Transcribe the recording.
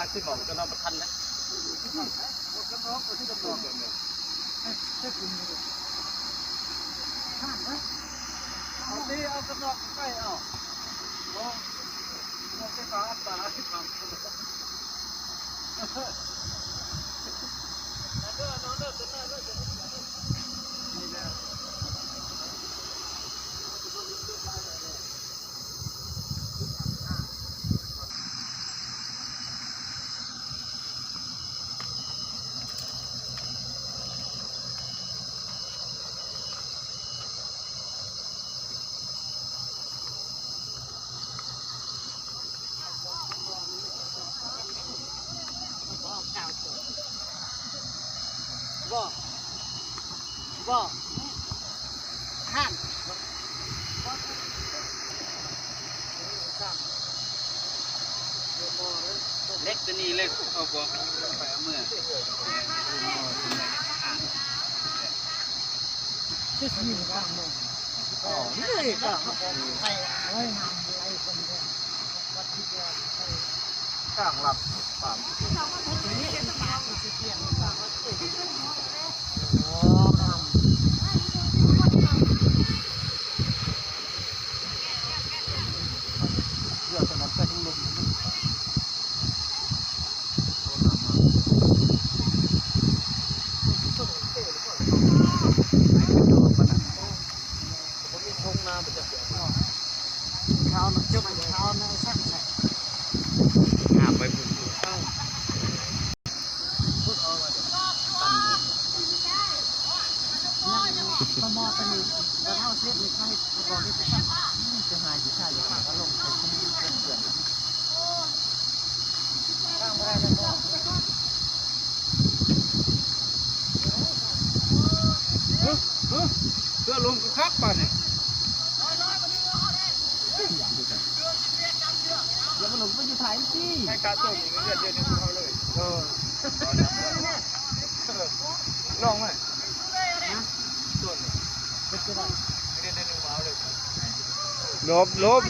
าขึ้นบอกจะนอนประทันนะก็น้องคนที่กำลังแบบนี้เอาดิเอากระนอกใกล้เอามองใส่ฟ้าอัดตาที่ทำนี่แหละบ่ห่านเล็กตัวนี้เล็กเอาบ่ไปเอาเมื่อที่สี่กลางบ่อ๋อนี่ก็ไปไว้นำอะไรคนเดียววัดที่ว่ากลางหลับป่ามนี่เป็นทางสิเปลี่ยนทางอ๋อเพื่อจะนำไปทั้งลมข้าวเจ้าไปข้าวนะสั่งใส่หาไปพุ่งข้าวพุ่งเอาไปตั้งมอไปนี่แล้วเท่าเสียบนี่ให้กองนี่จะหายอยู่ใช่หรือเปล่าก็ลงไปที่นี่เพื่อนข้างไม่ได้แล้วเพื่อลงคักป่ะเนี่ยเดี๋ยวมันหลงไปอยู่ถ่ายสิให้การส่งเดือนนึงเขาเลยลองไหมนะส่วนไม่ได้เดือนนึงเอาเลยลบ